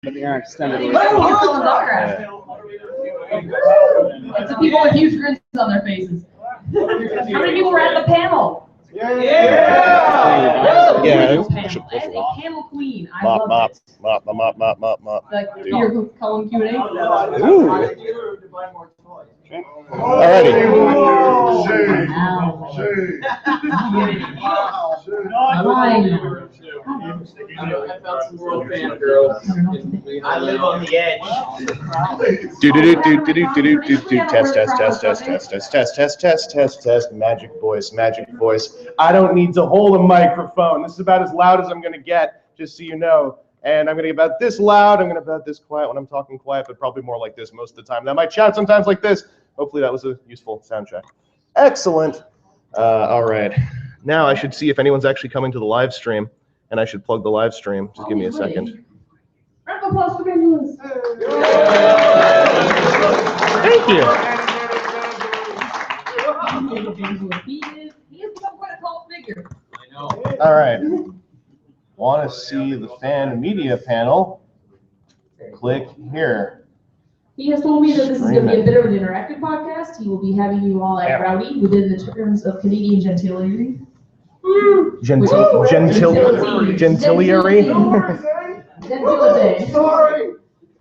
but they aren't extended. It's the people with huge grins on their faces. How many people were at the panel? Yeah. Panel queen. I love it. Mop. Like your column Q&A. Ooh. Alrighty. I live on the edge. Test. Magic voice. I don't need to hold a microphone. This is about as loud as I'm going to get, just so you know. And I'm going to get about this loud. I'm going to be about this quiet when I'm talking quiet, but probably more like this most of the time. Now, I might shout sometimes like this. Hopefully that was a useful sound check. Excellent. All right. Now I should see if anyone's actually coming to the live stream, and I should plug the live stream. Just give me a second. Round of applause for Vandalus. Thank you. He has become quite a tall figure. I know. All right. Want to see the fan media panel? Click here. He has told me that this is going to be a bit of an interactive podcast. He will be having you all act rowdy within the terms of Canadian gentility. Gentility. Gentility. Sorry.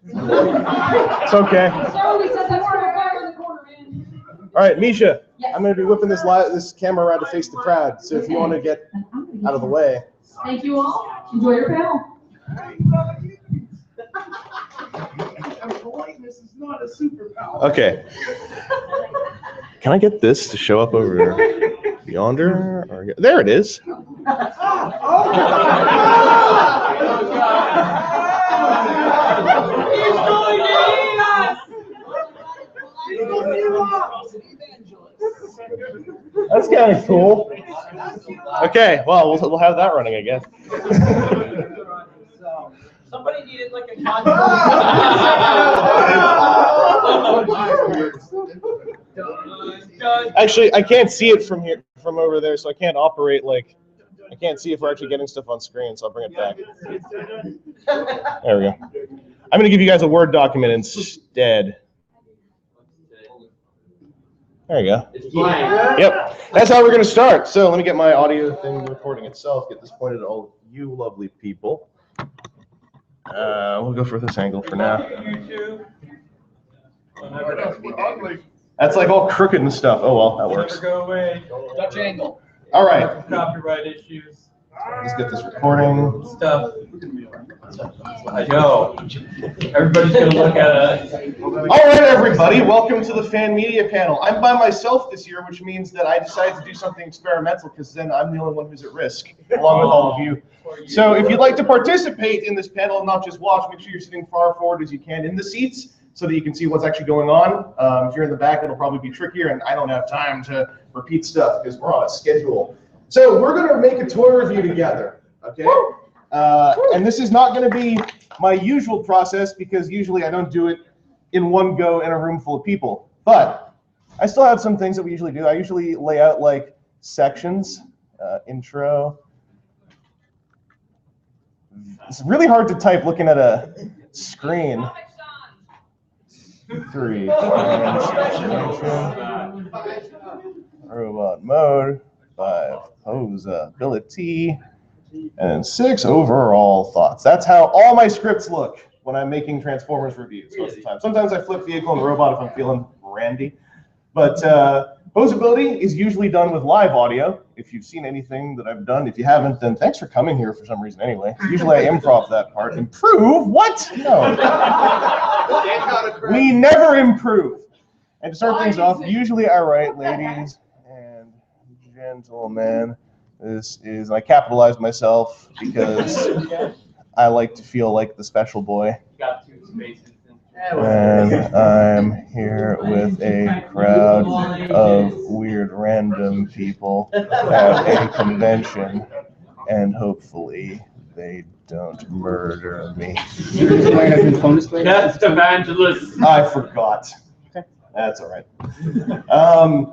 It's okay. Sorry, we set that word on fire in the corner, man. All right, Misha. Yes. I'm going to be whipping this camera around to face the crowd. So if you want to get out of the way. Thank you all. Enjoy your panel. Politeness is not a superpower. Okay. Can I get this to show up over yonder? Or, there it is. That's kind of cool. Okay, well, we'll have that running, I guess. Somebody needed like a Actually, I can't see it from over there, so I can't operate I can't see if we're actually getting stuff on screen, so I'll bring it back. There we go. I'm going to give you guys a Word document instead. There you go. Yep. That's how we're going to start. So let me get my audio thing recording itself, get this pointed at all you lovely people. We'll go for this angle for now. That's like all crooked and stuff. Oh, well, that works. Go away. Dutch angle. All right. Copyright issues. Let's get this recording. Stuff. I know. Everybody's going to look at us. All right, everybody. Welcome to the fan media panel. I'm by myself this year, which means that I decided to do something experimental because then I'm the only one who's at risk, along with all of you. So if you'd like to participate in this panel and not just watch, make sure you're sitting far forward as you can in the seats so that you can see what's actually going on. If you're in the back, it'll probably be trickier, and I don't have time to repeat stuff because we're on a schedule. So we're going to make a tour review together, okay? And this is not going to be my usual process because usually I don't do it in one go in a room full of people. But I still have some things that we usually do. I usually lay out like sections, intro. It's really hard to type looking at a screen. 3, robot mode, 5, posability, and 6, overall thoughts. That's how all my scripts look when I'm making Transformers reviews most of the time. Sometimes I flip vehicle and robot if I'm feeling randy. But posability is usually done with live audio. If you've seen anything that I've done, if you haven't, then thanks for coming here for some reason anyway. Usually I improv that part. Improve? What? No. We never improve. And to start things off, usually I write, ladies and gentlemen, this is, I capitalized myself because I like to feel like the special boy. Got 2 spaces. And I'm here with a crowd of weird random people at a convention, and hopefully they don't murder me. That's Evangelist. I forgot. That's all right.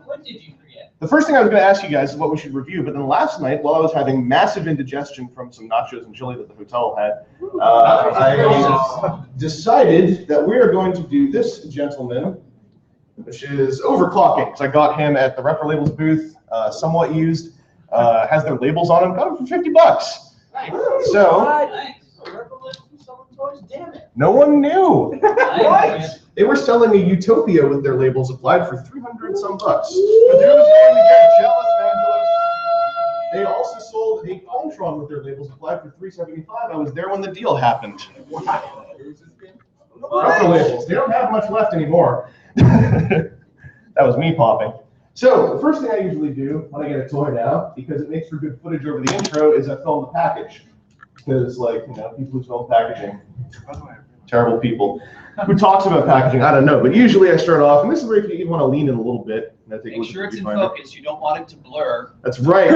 What did you forget? The first thing I was going to ask you guys is what we should review, but then last night, while I was having massive indigestion from some nachos and chili that the hotel had, I decided that we are going to do this gentleman, which is overclocking, because I got him at the Repro Labels booth, somewhat used, has their labels on him, got him for 50 bucks. So, no one knew. What? They were selling a Utopia with their labels applied for 300 some bucks. But they're just going to get jealous, Angelos. They also sold a Contron with their labels applied for $375. I was there when the deal happened. Repro Labels. They don't have much left anymore. That was me popping. So the first thing I usually do when I get a toy now, because it makes for good footage over the intro, is I film the package. Because, like, you know, people who film packaging, terrible people. Who talks about packaging? I don't know. But usually I start off, and this is where you want to lean in a little bit. And I think Make sure it's in focus. You don't want it to blur. That's right.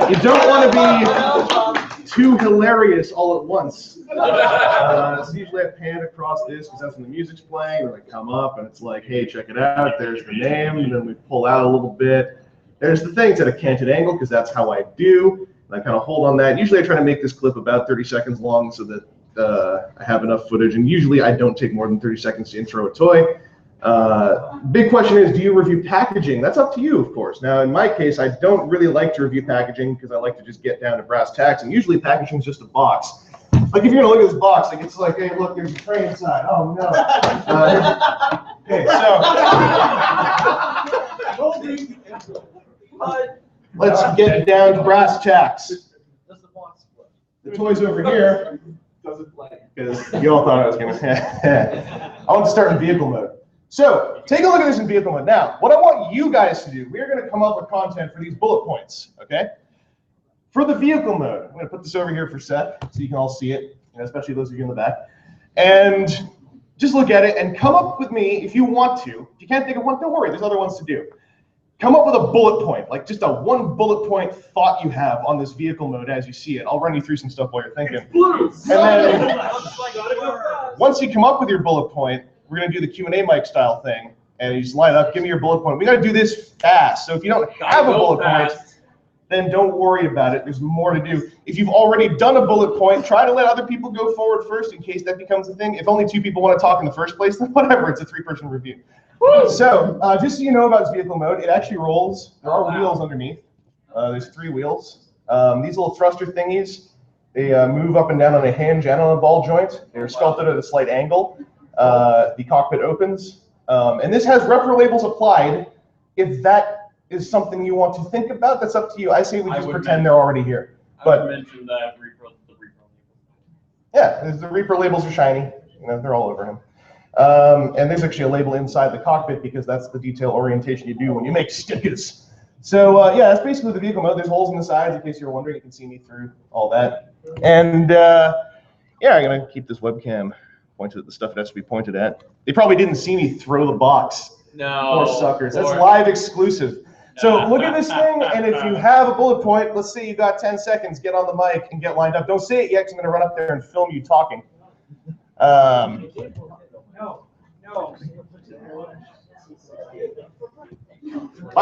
You don't want to be too hilarious all at once. So usually I pan across this because that's when the music's playing, or I come up and it's like, hey, check it out. There's the name, and then we pull out a little bit. There's the thing. It's at a canted angle because that's how I do. And I kind of hold on that. Usually I try to make this clip about 30 seconds long so that I have enough footage. And usually I don't take more than 30 seconds to intro a toy. Big question is, do you review packaging? That's up to you, of course. Now, in my case, I don't really like to review packaging because I like to just get down to brass tacks. And usually packaging is just a box. Like if you're gonna look at this box, like it's like, hey, look, there's a tray inside. Oh no. Okay, so let's get down to brass tacks. The toy's over here. Because you all thought I was gonna. I want to start in vehicle mode. So take a look at this in vehicle mode. Now, what I want you guys to do, we're gonna come up with content for these bullet points. Okay. For the vehicle mode, I'm going to put this over here for Seth so you can all see it, especially those of you in the back. And just look at it and come up with me if you want to. If you can't think of one, don't worry, there's other ones to do. Come up with a bullet point, like just a one bullet point thought you have on this vehicle mode as you see it. I'll run you through some stuff while you're thinking. And then once you come up with your bullet point, we're going to do the Q&A mic style thing. And you just line up, give me your bullet point. We got to do this fast. So if you don't have a bullet point, then don't worry about it. There's more to do. If you've already done a bullet point, try to let other people go forward first in case that becomes a thing. If only 2 people want to talk in the first place, then whatever, it's a 3-person review. So just so you know about this vehicle mode, it actually rolls. There are wheels underneath. There's 3 wheels. These little thruster thingies, they move up and down on a hinge and on a ball joint. They're sculpted at a slight angle. The cockpit opens. And this has Repro labels applied. If that is something you want to think about, that's up to you. I say we just pretend they're already here. But I would mention that the Reaper labels. Yeah, the Reaper labels are shiny. You know, they're all over him. And there's actually a label inside the cockpit because that's the detail orientation you do when you make stickers. So yeah, that's basically the vehicle mode. There's holes in the sides in case you're wondering. You can see me through all that. And yeah, I'm gonna keep this webcam pointed at the stuff it has to be pointed at. They probably didn't see me throw the box. No. Poor suckers. That's live exclusive. So look at this thing, and if you have a bullet point, let's say you got 10 seconds, get on the mic and get lined up. Don't say it yet, because I'm going to run up there and film you talking. By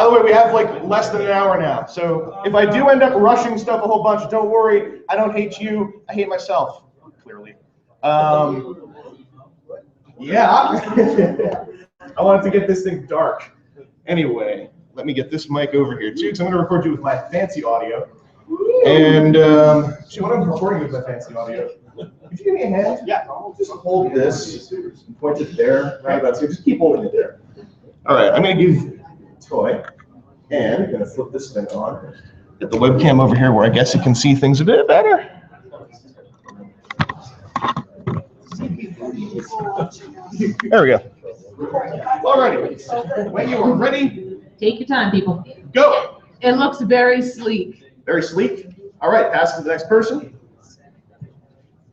the way, we have like less than an hour now. So if I do end up rushing stuff a whole bunch, don't worry. I don't hate you. I hate myself, clearly. Yeah. I wanted to get this thing dark. Anyway. Let me get this mic over here too, because I'm going to record you with my fancy audio. And see, when I'm recording with my fancy audio, if you give me a hand, yeah, I'll just hold this and point it there, right about here. Just keep holding it there. All right, I'm going to give you a toy, and I'm going to flip this thing on. Get the webcam over here where I guess you can see things a bit better. There we go. All righty. When you are ready, take your time, people. go. It looks very sleek. Very sleek. All right, pass it to the next person.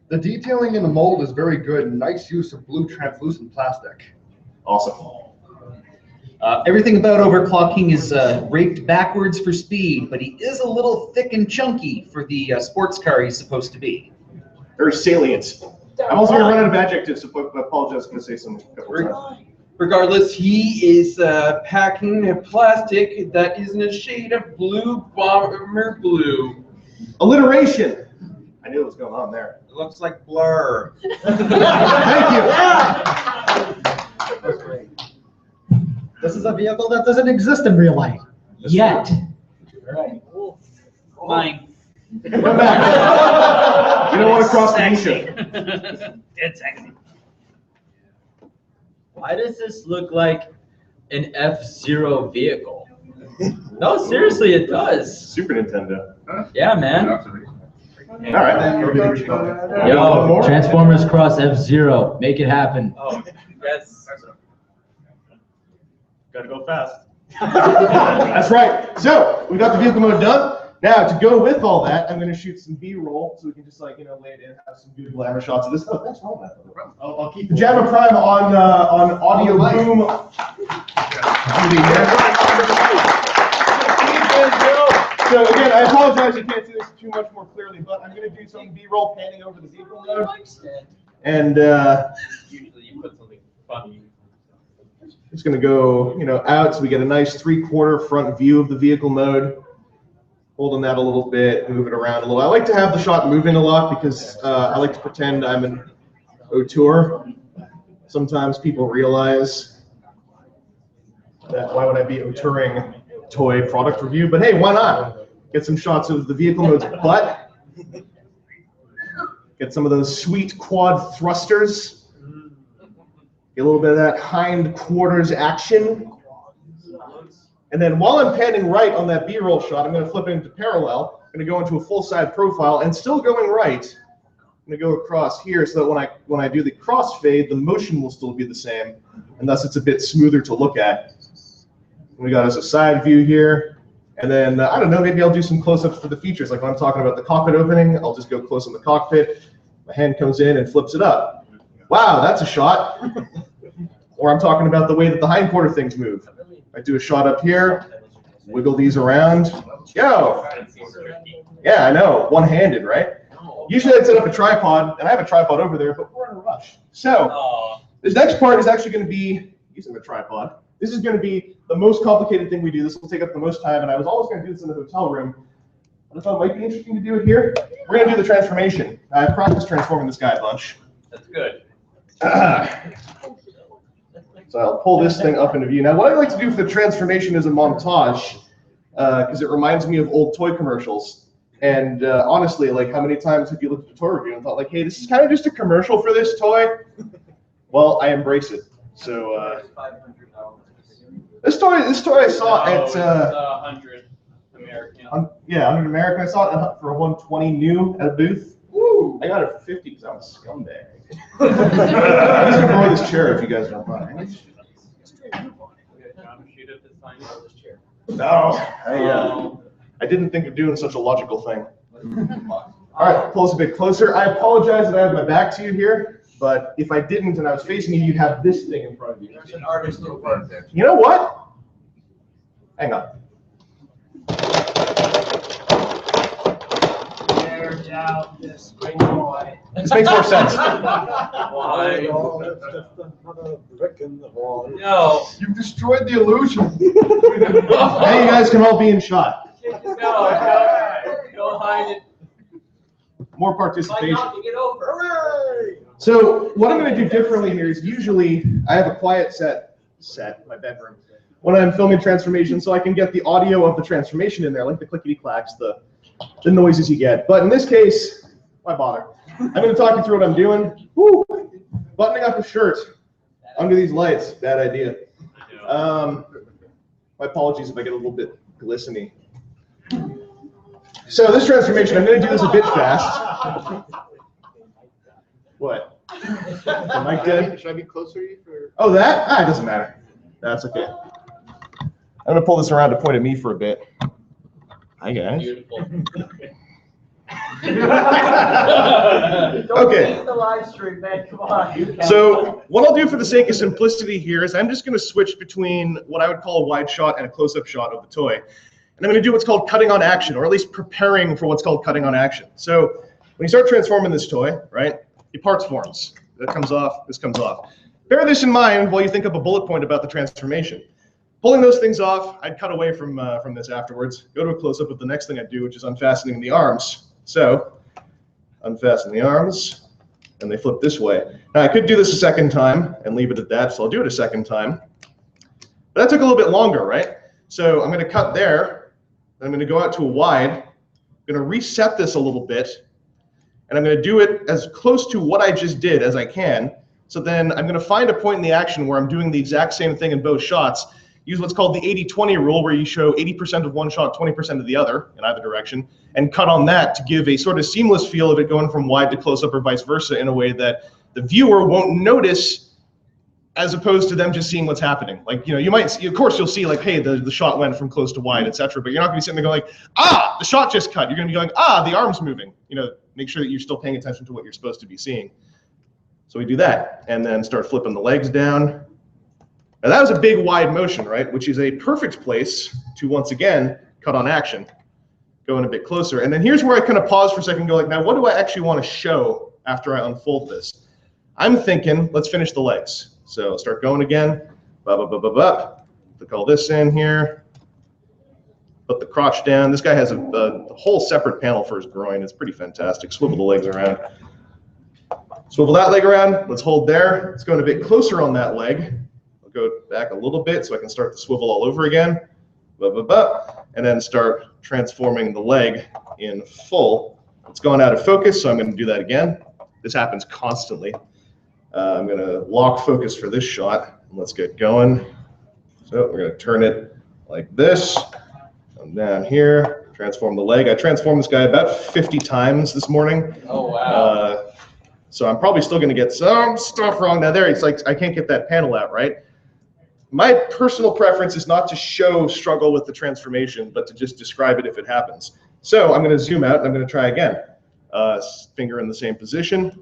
The detailing in the mold is very good. Nice use of blue translucent plastic. Awesome. Everything about overclocking is raked backwards for speed, but he is a little thick and chunky for the sports car he's supposed to be. Very salient. I'm also going to run out of adjectives, so I apologize. I'm going to say some couple times. Regardless, he is packing a plastic that is in a shade of blue bomber blue. Alliteration. I knew what was going on there. It looks like Blur. Thank you. This is a vehicle that doesn't exist in real life. Yet. Mine. Come back. You don't want to cross the Sexy. Nisha. Dead sexy. Why does this look like an F-Zero vehicle? No, seriously, it does. Super Nintendo. Yeah, man. All right. Yo, Transformers Cross F-Zero. Make it happen. Oh, yes. Gotta go fast. That's right. So we got the vehicle mode done. Now to go with all that, I'm going to shoot some B-roll so we can just lay it in, have some good glamour shots of this. Oh, that's wrong. I'll keep the Java Prime on audio boom. So again, I apologize you can't see this too much more clearly, but I'm going to do some B-roll panning over the vehicle mode. And Usually you put something funny. it's going to go, out so we get a nice 3/4 front view of the vehicle mode. Holding that a little bit, move it around a little. I like to have the shot moving a lot because I like to pretend I'm an auteur. Sometimes people realize that why would I be auteuring toy product review? But hey, why not? Get some shots of the vehicle mode's butt. Get some of those sweet quad thrusters. Get a little bit of that hind quarters action. And then while I'm panning right on that B-roll shot, I'm going to flip it into parallel. I'm going to go into a full-side profile and still going right. I'm going to go across here so that when I do the crossfade, the motion will still be the same, and thus it's a bit smoother to look at. We got us a side view here, and then I don't know, maybe I'll do some close-ups for the features. Like when I'm talking about the cockpit opening, I'll just go close on the cockpit. My hand comes in and flips it up. Wow, that's a shot. Or I'm talking about the way that the hind quarter things move. I do a shot up here, wiggle these around. Yo! Yeah, I know, one-handed, right? Usually I'd set up a tripod, and I have a tripod over there, but we're in a rush. So, this next part is actually going to be using the tripod. This is going to be the most complicated thing we do. This will take up the most time, and I was always going to do this in the hotel room. But I thought it might be interesting to do it here. We're going to do the transformation. I've practiced transforming this guy a bunch. That's good. So I'll pull this thing up into view. Now, what I like to do for the transformation is a montage, because it reminds me of old toy commercials. And honestly, like, how many times have you looked at a toy review and thought, like, hey, this is kind of just a commercial for this toy? Well, I embrace it. So this toy I saw at 100 American. 100 American. I saw it for 120 new at a booth. Woo! I got it for 50 because I'm a scumbag. I just borrow this chair if you guys don't mind. No, I didn't think of doing such a logical thing. All right, pull us a bit closer. I apologize that I have my back to you here, but if I didn't and I was facing you, you'd have this thing in front of you. There's an artist little part there. You know what? Hang on. This boy. This makes more sense. Why? No. You've destroyed the illusion. Now you guys can all be in shot. Go hide it. More participation. Get over. So what I'm going to do differently here is usually I have a quiet set in my bedroom when I'm filming transformation, so I can get the audio of the transformation in there, like the clickety clacks, the noises you get. But in this case, why bother? I'm going to talk you through what I'm doing. Woo! Buttoning up a shirt under these lights, bad idea. My apologies if I get a little bit glistening. So this transformation, I'm going to do this a bit fast. What? The mic dead? Should I be closer to you? Oh, that? Ah, it doesn't matter. That's okay. I'm going to pull this around to point at me for a bit. Hi, guys. Beautiful. Okay. The live stream, man. Come on. So what I'll do for the sake of simplicity here is I'm just going to switch between what I would call a wide shot and a close-up shot of the toy. And I'm going to do what's called cutting on action, or at least preparing for what's called cutting on action. So when you start transforming this toy, right, it parts forms. That comes off, this comes off. bear this in mind while you think up a bullet point about the transformation. Pulling those things off, I'd cut away from this afterwards, go to a close-up of the next thing I do, which is unfastening the arms. So, unfasten the arms, and they flip this way. Now, I could do this a second time and leave it at that, so I'll do it a second time. But that took a little bit longer, right? So I'm going to cut there, and I'm going to go out to a wide. I'm going to reset this a little bit, and I'm going to do it as close to what I just did as I can. So then I'm going to find a point in the action where I'm doing the exact same thing in both shots. Use what's called the 80-20 rule, where you show 80% of one shot, 20% of the other in either direction, and cut on that to give a sort of seamless feel of it going from wide to close-up or vice versa in a way that the viewer won't notice, as opposed to them just seeing what's happening. Like, you know, you might see, of course, you'll see like, hey, the shot went from close to wide, etc. But you're not going to be sitting there going like, ah, the shot just cut. You're going to be going, ah, the arm's moving. You know, make sure that you're still paying attention to what you're supposed to be seeing. So we do that, and then start flipping the legs down. Now that was a big wide motion, right? Which is a perfect place to, once again, cut on action. Go in a bit closer. And then here's where I kind of pause for a second and go like, now what do I actually want to show after I unfold this? I'm thinking, let's finish the legs. So start going again. Click all this in here. Put the crotch down. This guy has a whole separate panel for his groin. It's pretty fantastic. Swivel the legs around. Swivel that leg around. Let's hold there. Let's go in a bit closer on that leg. Go back a little bit so I can start to swivel all over again, and then start transforming the leg in full. It's gone out of focus, so I'm going to do that again. This happens constantly. I'm going to lock focus for this shot, and let's get going. So we're going to turn it like this. Come down here, transform the leg. I transformed this guy about 50 times this morning. Oh, wow. So I'm probably still going to get some stuff wrong. Now there, it's like I can't get that panel out, right? My personal preference is not to show struggle with the transformation, but to just describe it if it happens. So I'm going to zoom out and I'm going to try again. Finger in the same position.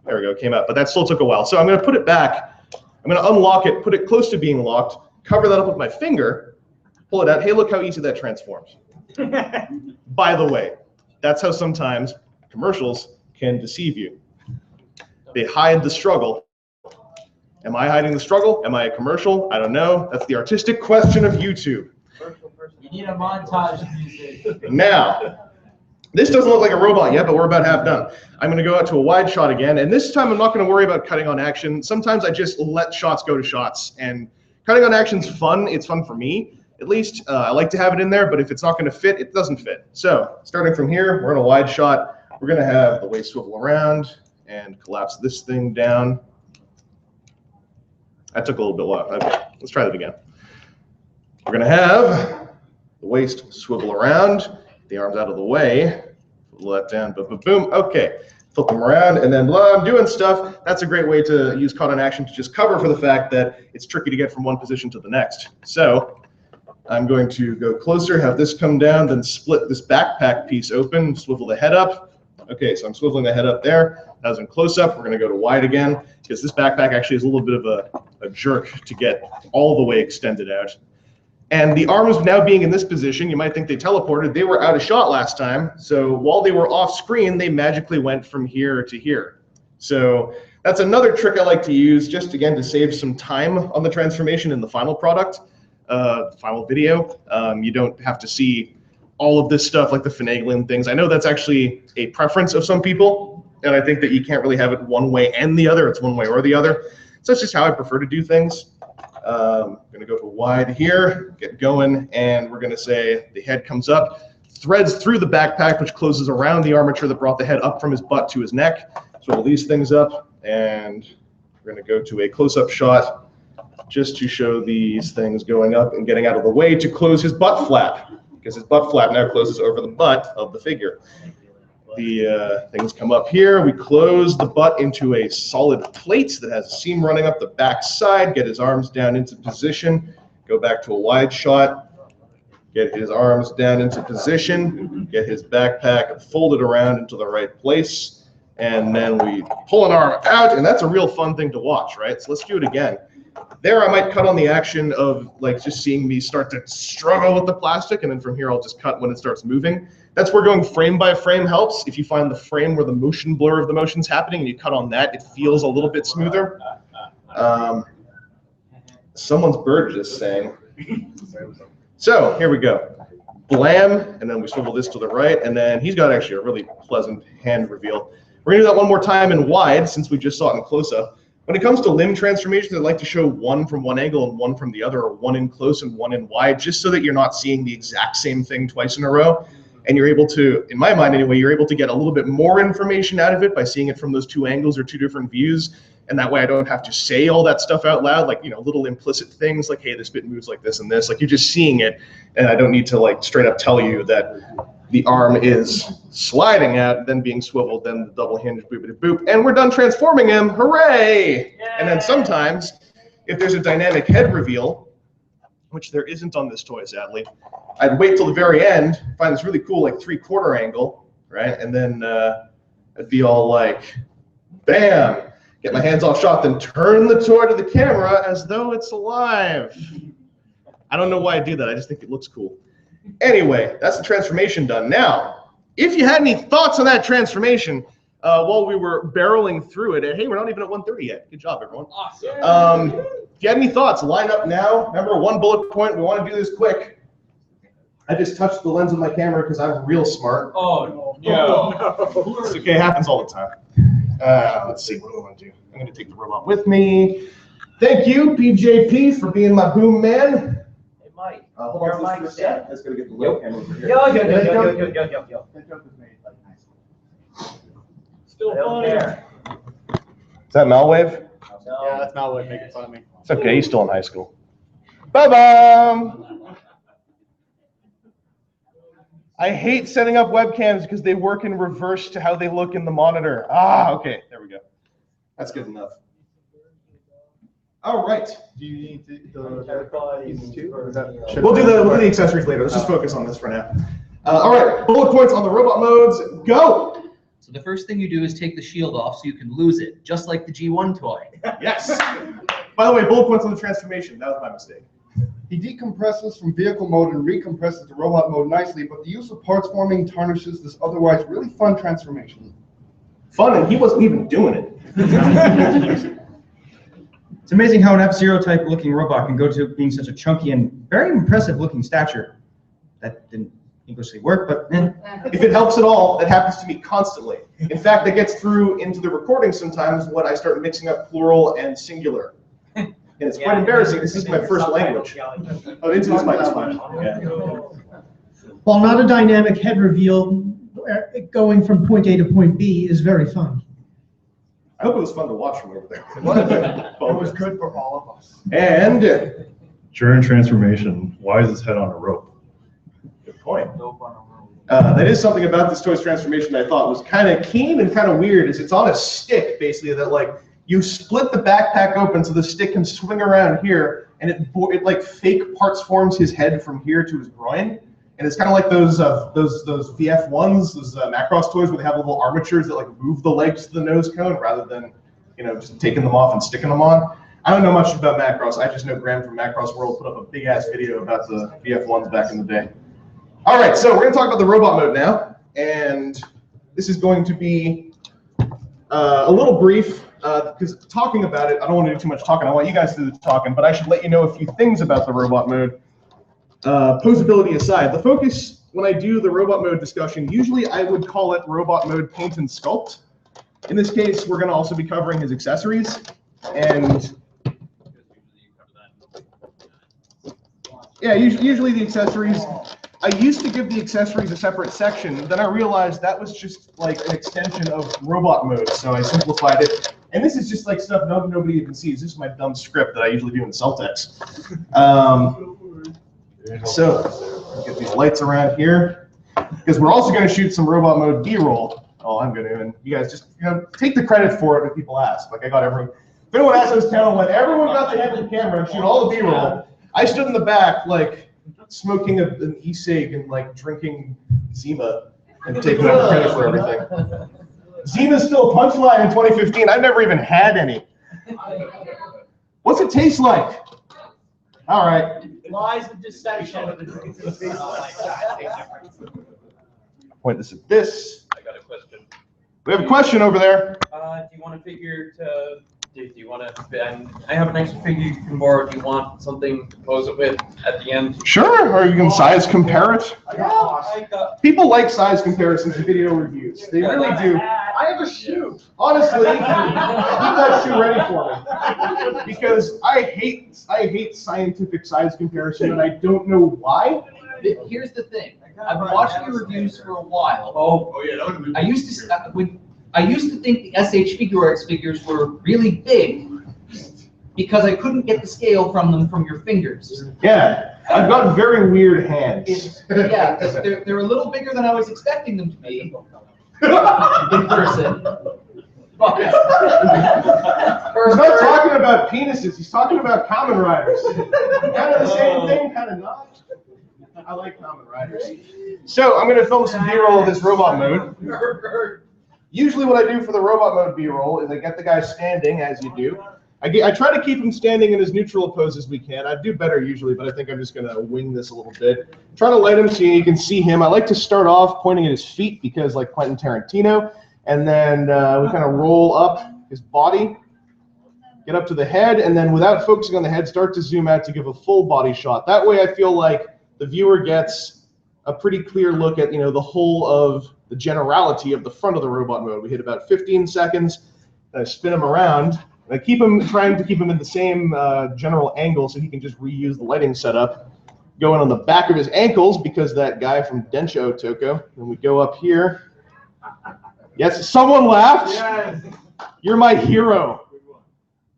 There we go, came out, but that still took a while. So I'm going to put it back. I'm going to unlock it, put it close to being locked, cover that up with my finger, pull it out. Hey, look how easy that transforms. By the way, that's how sometimes commercials can deceive you. They hide the struggle. Am I hiding the struggle? Am I a commercial? I don't know. That's the artistic question of YouTube. You need a montage music. Now, this doesn't look like a robot yet, but we're about half done. I'm going to go out to a wide shot again, and this time I'm not going to worry about cutting on action. Sometimes I just let shots go to shots, and cutting on action's fun. It's fun for me, at least. I like to have it in there, but if it's not going to fit, it doesn't fit. So, starting from here, we're in a wide shot. We're going to have the waist swivel around and collapse this thing down. That took a little bit long. Okay, let's try that again. We're going to have the waist swivel around, the arms out of the way, let down, boom, boom, boom. Okay, flip them around, and then blah, I'm doing stuff. That's a great way to use caught on action to just cover for the fact that it's tricky to get from one position to the next. So I'm going to go closer, have this come down, then split this backpack piece open, swivel the head up. Okay, so I'm swiveling the head up there. That was in close-up. We're going to go to wide again, because this backpack actually is a little bit of a jerk to get all the way extended out. And the arms now being in this position, you might think they teleported. They were out of shot last time. So while they were off screen, they magically went from here to here. So that's another trick I like to use, just again to save some time on the transformation in the final product, final video. You don't have to see all of this stuff like the finagling things. I know that's actually a preference of some people, and I think that you can't really have it one way and the other. It's one way or the other. So that's just how I prefer to do things. I'm going to go to wide here, get going, and we're going to say the head comes up, threads through the backpack, which closes around the armature that brought the head up from his butt to his neck. So we'll these things up, and we're going to go to a close-up shot just to show these things going up and getting out of the way to close his butt flap, because his butt flap now closes over the butt of the figure. The things come up here. We close the butt into a solid plate that has a seam running up the back side. Get his arms down into position. Go back to a wide shot. Get his arms down into position. Get his backpack folded around into the right place. And then we pull an arm out, and that's a real fun thing to watch, right? So let's do it again. There I might cut on the action of like just seeing me start to struggle with the plastic, and then from here I'll just cut when it starts moving. That's where going frame by frame helps. If you find the frame where the motion blur of the motion's happening and you cut on that, it feels a little bit smoother. Someone's bird just sang. So here we go. Blam, and then we swivel this to the right, and then he's got actually a really pleasant hand reveal. We're gonna do that one more time in wide since we just saw it in close-up. When it comes to limb transformations, I like to show one from one angle and one from the other, or one in close and one in wide, just so that you're not seeing the exact same thing twice in a row. And you're able to, in my mind anyway, you're able to get a little bit more information out of it by seeing it from those two angles or two different views. And that way I don't have to say all that stuff out loud, like, you know, little implicit things like, hey, this bit moves like this and this. Like, you're just seeing it, and I don't need to like straight up tell you that the arm is sliding out, then being swiveled, then the double hinge, boopity boop, and we're done transforming him. Hooray! Yay! And then sometimes, if there's a dynamic head reveal, which there isn't on this toy, sadly, I'd wait till the very end, find this really cool like 3/4 angle, right? And then I'd be all like, bam! Get my hands off shot, then turn the toy to the camera as though it's alive. I don't know why I do that. I just think it looks cool. Anyway, that's the transformation done. Now, if you had any thoughts on that transformation while we were barreling through it, and hey, we're not even at 1:30 yet. Good job, everyone. Awesome. If you had any thoughts, line up now. Remember, one bullet point. We want to do this quick. I just touched the lens of my camera because I'm real smart. Oh, no. It's okay. It happens all the time. Let's see, what do I want to do? I'm going to take the robot with me. Thank you, PJP, for being my boom man. Hey, Mike. Hold on to this for a sec. That's going to get the webcam over here. Yo. Still funny. Is that Malwave? No. Yeah, that's not what making fun of me. It's okay, he's still in high school. Bye-bye. I hate setting up webcams because they work in reverse to how they look in the monitor. Ah, okay, there we go. That's good enough. All right. Do you need these two? We'll do the accessories later. Let's just focus on this for now. All right, bullet points on the robot modes, go! So the first thing you do is take the shield off so you can lose it, just like the G1 toy. Yes. By the way, bullet points on the transformation. That was my mistake. He decompresses from vehicle mode and recompresses to robot mode nicely, but the use of parts forming tarnishes this otherwise really fun transformation. Fun, and he wasn't even doing it. It's amazing how an F-Zero type looking robot can go to being such a chunky and very impressive looking stature. That didn't Englishly work, but If it helps at all, that happens to me constantly. In fact, that gets through into the recording sometimes when I start mixing up plural and singular. And it's quite embarrassing. This is my first language. Oh, into this mic is fine. Yeah. While not a dynamic head reveal, going from point A to point B is very fun. I hope it was fun to watch from over there. It was good for all of us. And during transformation, why is his head on a rope? good point. That is something about this toy's transformation that I thought was kind of keen and kind of weird. Is it's on a stick basically that like you split the backpack open so the stick can swing around here, and it like fake parts forms his head from here to his groin. And it's kind of like those VF1s, those Macross toys where they have little armatures that like move the legs to the nose cone rather than, you know, just taking them off and sticking them on. I don't know much about Macross. I just know Graham from Macross World put up a big ass video about the VF1s back in the day. All right, so we're gonna talk about the robot mode now, and this is going to be a little brief because talking about it, I don't want to do too much talking. I want you guys to do the talking, but I should let you know a few things about the robot mode. Posability aside, the focus when I do the robot mode discussion, usually I would call it robot mode paint and sculpt. In this case, we're going to also be covering his accessories. And yeah, usually the accessories, I used to give the accessories a separate section. Then I realized that was just like an extension of robot mode. So I simplified it. And this is just like stuff nobody even sees. This is my dumb script that I usually do in Celtex. So get these lights around here because we're also going to shoot some robot mode B-roll. Oh, I'm going to, and you guys just take the credit for it when people ask. Like I got everyone. If anyone asks this channel when everyone got the head of the camera and shoot all the B-roll, I stood in the back like smoking an e-cig and like drinking Zima and taking all the credit for everything. Zima's still a punchline in 2015. I've never even had any. What's it taste like? All right. Lies of deception. point this at this. I got a question. We have a question over there. Do you want a figure to? Do you want to? I have an extra figure you can borrow. Do you want something to pose it with at the end? Sure, or you can size compare it. Yeah, People like size comparisons in video reviews. They really do. I have a shoe. Honestly, keep that shoe ready for me. Because I hate scientific size comparison, and I don't know why. Here's the thing. I've been watching your reviews for a while. Oh yeah, that would be. I used to think the SH Figure Arts figures were really big because I couldn't get the scale from them from your fingers. Yeah, I've got very weird hands. Yeah, they're a little bigger than I was expecting them to be in person. He's not talking about penises, he's talking about Kamen Riders. Kind of the same thing, kind of not. I like Kamen Riders. So I'm going to film some B-roll of this robot mode. Usually what I do for the robot mode B-roll is I get the guy standing, as you do. I try to keep him standing in as neutral a pose as we can. I do better usually, but I think I'm just going to wing this a little bit. Try to light him so you can see him. I like to start off pointing at his feet because like Quentin Tarantino, and then we kind of roll up his body, get up to the head, and then without focusing on the head, start to zoom out to give a full body shot. That way I feel like the viewer gets a pretty clear look at, the whole of the generality of the front of the robot mode. We hit about 15 seconds, and I spin him around, and I trying to keep him in the same general angle so he can just reuse the lighting setup. Going on the back of his ankles because that guy from Densho Otoko. And we go up here. Yes, someone laughed. Yes. You're my hero.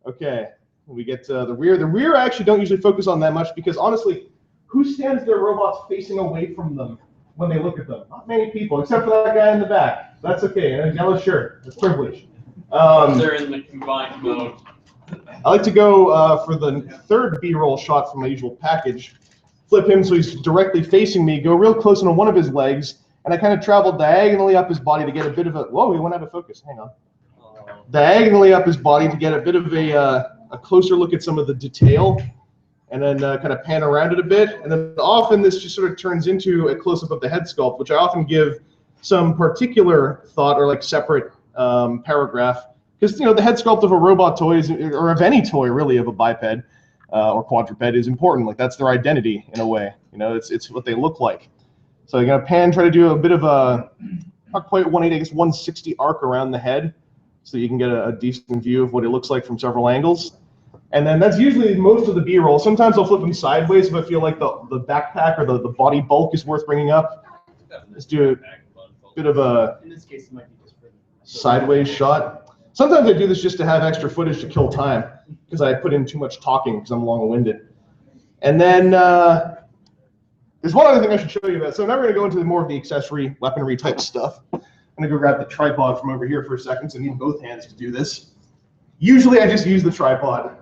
Okay, we get the rear. The rear I actually don't usually focus on that much because honestly, who stands their robots facing away from them when they look at them? Not many people, except for that guy in the back. That's okay, and a yellow shirt. That's privilege. They're in the combined mode. I like to go for the third B-roll shot from my usual package. Flip him so he's directly facing me, go real close on one of his legs, and I kind of travel diagonally up his body to get a bit of a, whoa, we went out of focus, hang on. Diagonally up his body to get a bit of a closer look at some of the detail, and then kind of pan around it a bit. And then often this just sort of turns into a close-up of the head sculpt, which I often give some particular thought or like separate paragraph. Because, the head sculpt of a robot toy, or of any toy really, of a biped or quadruped is important. Like that's their identity in a way. It's what they look like. So you're gonna pan, try to do a bit of a, not quite 180, I guess 160 arc around the head, so you can get a decent view of what it looks like from several angles. And then that's usually most of the B-roll. Sometimes I'll flip them sideways if I feel like the backpack or the body bulk is worth bringing up. Let's do a bit of a sideways shot. Sometimes I do this just to have extra footage to kill time because I put in too much talking because I'm long-winded. And then there's one other thing I should show you about. So now we're going to go into more of the accessory weaponry type stuff. I'm going to go grab the tripod from over here for a second, so I need both hands to do this. Usually I just use the tripod.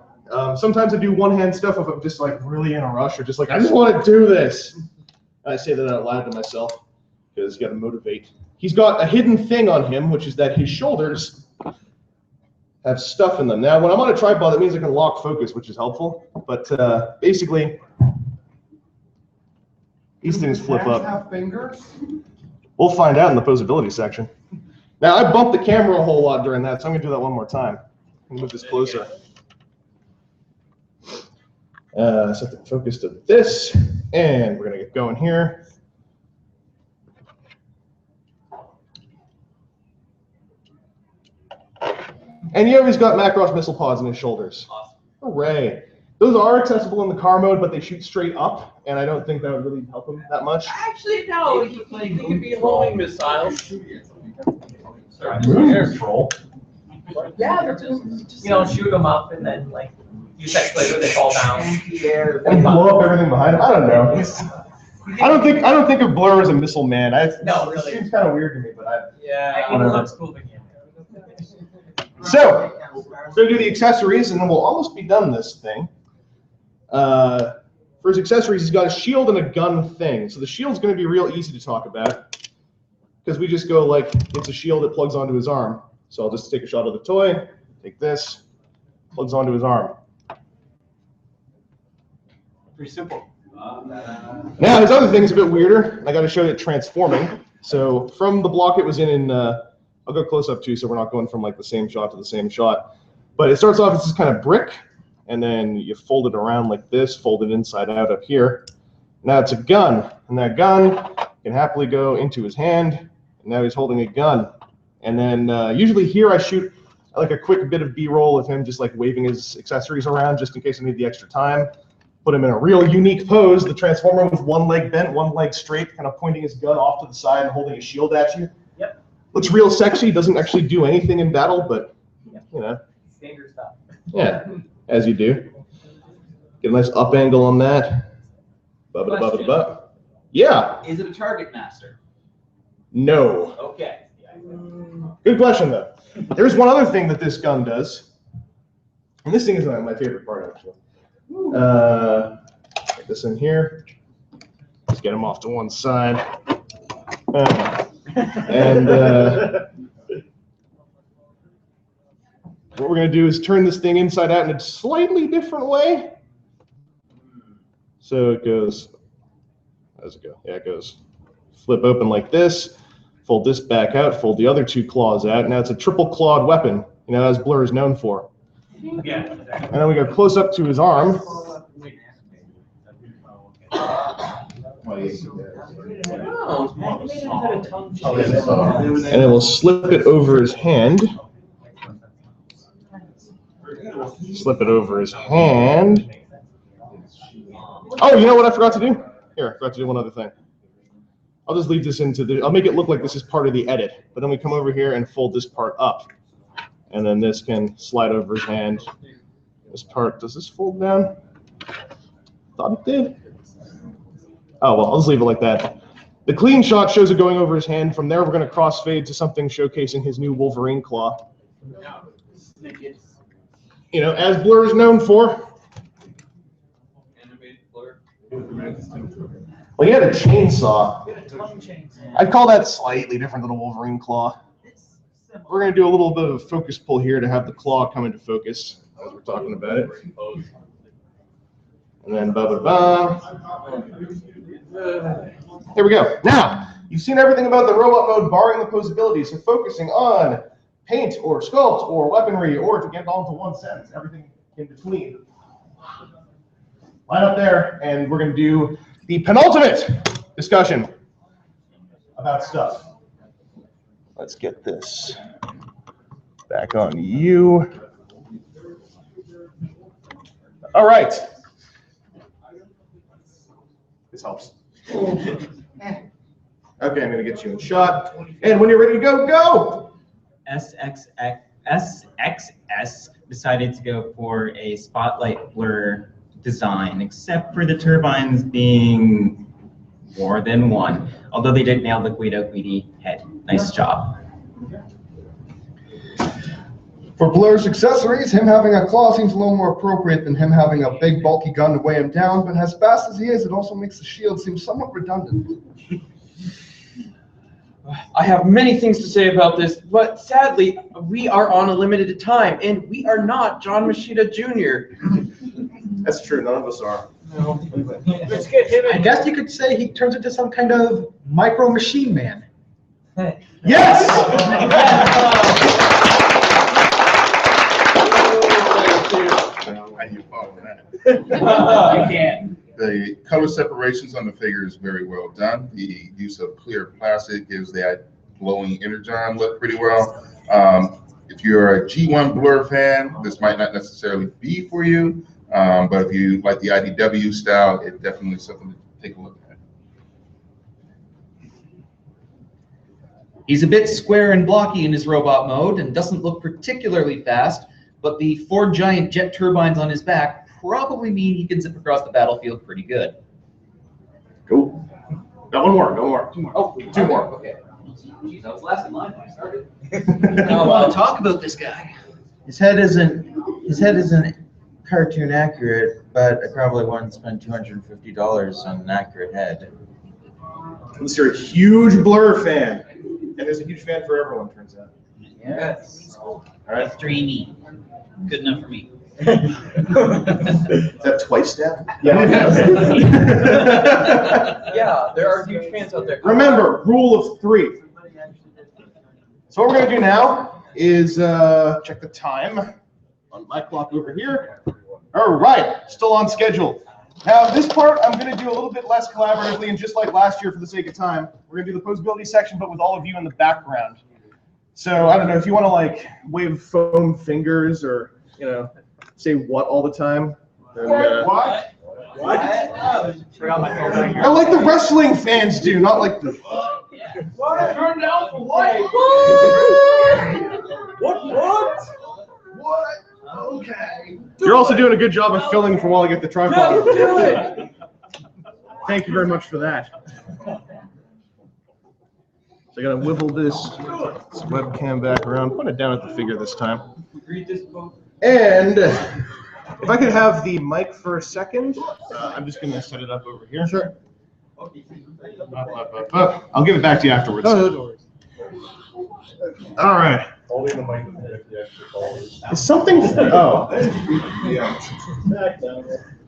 Sometimes I do one-hand stuff if I'm just like really in a rush or just like, I just want to do this. I say that out loud to myself because you got to motivate. He's got a hidden thing on him, which is that his shoulders have stuff in them. Now, when I'm on a tripod, that means I can lock focus, which is helpful. But basically, these things flip up. Have fingers? We'll find out in the posability section. Now, I bumped the camera a whole lot during that, so I'm going to do that one more time. I'm going to move this closer. Set the focus to this, and we're going to get going here. And you know he's got Macross missile pods in his shoulders. Awesome. Hooray. Those are accessible in the car mode, but they shoot straight up, and I don't think that would really help him that much. Actually, no. They could be homing missiles. Sorry, moon control. Yeah, they're just, shoot them up and then like use that laser, they fall down. And blow up everything behind him. I don't know. I don't think of Blur as a missile man. No, it really. seems kind of weird to me, but Yeah, it looks cool, but yeah. So, we're going to do the accessories, and then we'll almost be done this thing. For his accessories, he's got a shield and a gun thing. So the shield's going to be real easy to talk about, because we just go like, it's a shield that plugs onto his arm. So I'll just take a shot of the toy, take this, plugs onto his arm. Pretty simple. Now, his other thing's a bit weirder. I got to show you it transforming. So from the block it was in, I'll go close up too, so we're not going from like the same shot to the same shot. But it starts off as this kind of brick, and then you fold it around like this, fold it inside out up here. Now it's a gun, and that gun can happily go into his hand, and now he's holding a gun. And then usually here I shoot like a quick bit of B-roll of him just like waving his accessories around just in case I need the extra time. Put him in a real unique pose, the Transformer with one leg bent, one leg straight, kind of pointing his gun off to the side and holding a shield at you. Yep. Looks real sexy, doesn't actually do anything in battle, but you know. Standard stuff. Yeah, as you do. Get a nice up angle on that. Ba-ba-da-ba-ba-da-ba. Yeah. Is it a target master? No. Okay. Good question, though. There's one other thing that this gun does. And this thing is my favorite part, actually. Get this in here. Let's get him off to one side. And what we're going to do is turn this thing inside out in a slightly different way. So it goes, how does it go? Yeah, it goes flip open like this, fold this back out, fold the other two claws out. Now it's a triple clawed weapon, you know, as Blur is known for. Yeah. And then we go close up to his arm. And then we'll slip it over his hand. Slip it over his hand. Oh, you know what I forgot to do? Here, I forgot to do one other thing. I'll just leave this into the, I'll make it look like this is part of the edit, but then we come over here and fold this part up. And then this can slide over his hand. This part, does this fold down? Thought it did. Oh, well, I'll just leave it like that. The clean shot shows it going over his hand. From there, we're going to crossfade to something showcasing his new Wolverine claw. You know, as Blur is known for. Well, he had a chainsaw. I'd call that slightly different than a Wolverine claw. We're going to do a little bit of focus pull here to have the claw come into focus as we're talking about it. And then Here we go. Now, you've seen everything about the robot mode barring the posability, so focusing on paint or sculpt or weaponry or to get all into one sentence, everything in between. Line up there, and we're going to do the penultimate discussion about stuff. Let's get this back on you. All right. This helps. Okay, I'm going to get you in shot. And when you're ready to go, go! SXS decided to go for a spotlight blur design, except for the turbines being more than one. Although they did nail the Guido Guidi head. Nice job. For Blur's accessories, him having a claw seems a little more appropriate than him having a big bulky gun to weigh him down, but as fast as he is, it also makes the shield seem somewhat redundant. I have many things to say about this, but sadly, we are on a limited time, and we are not John Machida Jr. That's true, none of us are. No. Let's get him I guess you could say he turns into some kind of micro machine man. Yes! How do you follow that? You can. The color separations on the figure is very well done. The use of clear plastic gives that glowing energon look pretty well. If you're a G1 Blur fan, this might not necessarily be for you, but if you like the IDW style, it definitely is something to take a look at. He's a bit square and blocky in his robot mode and doesn't look particularly fast, but the 4 giant jet turbines on his back probably mean he can zip across the battlefield pretty good. Cool. Got one more, no more. Oh, 2 more. Okay. Jeez, I was last in line when I started. Now, talk about this guy. His head isn't cartoon accurate, but I probably wouldn't spend $250 on an accurate head. Unless you're a huge Blur fan. And there's a huge fan for everyone, turns out. Yes. All right. Dreamy. Good enough for me. Is that twice step? Yeah, there are huge fans out there. Remember, rule of 3. So what we're going to do now is check the time on my clock over here. All right, still on schedule. Now, this part I'm going to do a little bit less collaboratively, and just like last year for the sake of time, we're going to do the posability section, but with all of you in the background. So I don't know if you want to like wave foam fingers or, you know, say what all the time. And, What? I like the wrestling fans do, not like the. What? Turn down for what? What? Okay. You're also doing a good job of filling for while I get the tripod. Do it. Thank you very much for that. So I gotta wibble this webcam back around, put it down at the figure this time. And if I could have the mic for a second, I'm just gonna set it up over here. Sure. I'll give it back to you afterwards. All right. Holding the mic with the extra calls. Is something? Oh.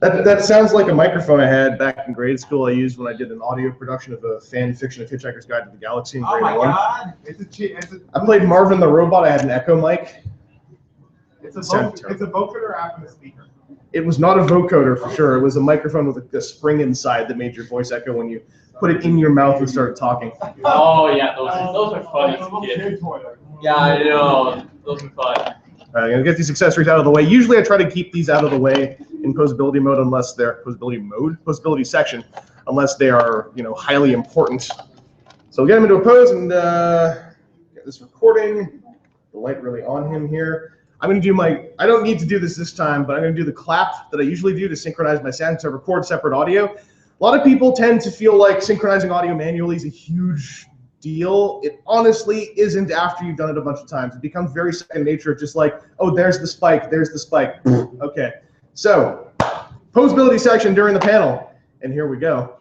That sounds like a microphone I had back in grade school. I used when I did an audio production of a fan fiction of Hitchhiker's Guide to the Galaxy in grade 1. God. I played Marvin the Robot. I had an echo mic. It's a vocoder app and a speaker. It was not a vocoder for sure. It was a microphone with a spring inside that made your voice echo when you put it in your mouth and started talking. Oh yeah, those are fun as a kid. Yeah, I know. Those are fun. I'm gonna get these accessories out of the way. Usually I try to keep these out of the way in posability mode unless they're posability section, unless they are, you know, highly important. So we'll get him into a pose and get this recording. The light really on him here. I'm gonna do I don't need to do this time, but I'm gonna do the clap that I usually do to synchronize my sound, so I record separate audio. A lot of people tend to feel like synchronizing audio manually is a huge deal. It honestly isn't after you've done it a bunch of times. It becomes very second nature, just like, oh, there's the spike, there's the spike. Okay, so posability section during the panel, and here we go.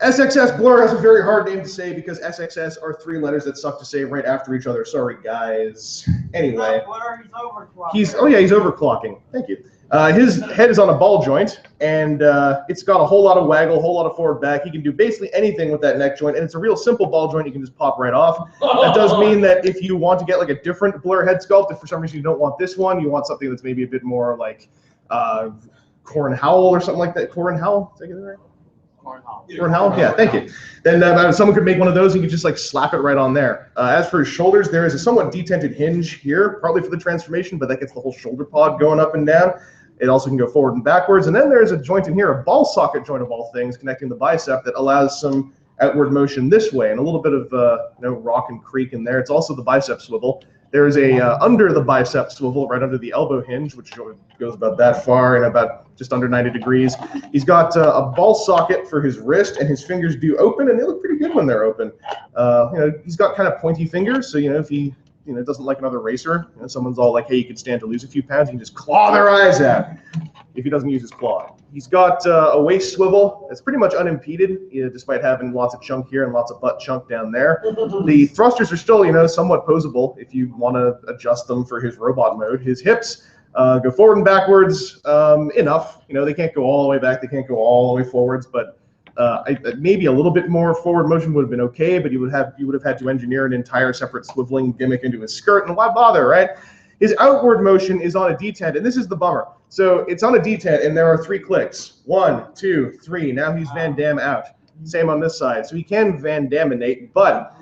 SXS Blur has a very hard name to say because SXS are 3 letters that suck to say right after each other. Sorry, guys. Anyway, he's overclocking. Thank you. His head is on a ball joint, and it's got a whole lot of waggle, a whole lot of forward back. He can do basically anything with that neck joint, and it's a real simple ball joint. You can just pop right off. That does mean that if you want to get like a different Blur head sculpt, if for some reason you don't want this one, you want something that's maybe a bit more like Corin Howell or something like that. Corin Howell? Did I get it right? Corin Howell? Yeah, thank you. Then someone could make one of those and you could just like slap it right on there. As for his shoulders, there is a somewhat detented hinge here, partly for the transformation, but that gets the whole shoulder pod going up and down. It also can go forward and backwards. And then there's a joint in here, a ball socket joint of all things, connecting the bicep that allows some outward motion this way and a little bit of rock and creak in there. It's also the bicep swivel. There's a under the bicep swivel, right under the elbow hinge, which goes about that far and about just under 90 degrees. He's got a ball socket for his wrist, and his fingers do open, and they look pretty good when they're open. He's got kind of pointy fingers, so if he doesn't like another racer, someone's all like, hey, you could stand to lose a few pounds, you can just claw their eyes out if he doesn't use his claw. He's got a waist swivel that's pretty much unimpeded, despite having lots of chunk here and lots of butt chunk down there. The thrusters are still, somewhat posable if you want to adjust them for his robot mode. His hips go forward and backwards enough. They can't go all the way back, they can't go all the way forwards, but maybe a little bit more forward motion would have been okay, but you would have had to engineer an entire separate swiveling gimmick into his skirt, and why bother, right? His outward motion is on a detent, and this is the bummer. So it's on a detent, and there are 3 clicks. 1, 2, 3. Now he's Van Damme out. Same on this side. So he can Van Daminate, but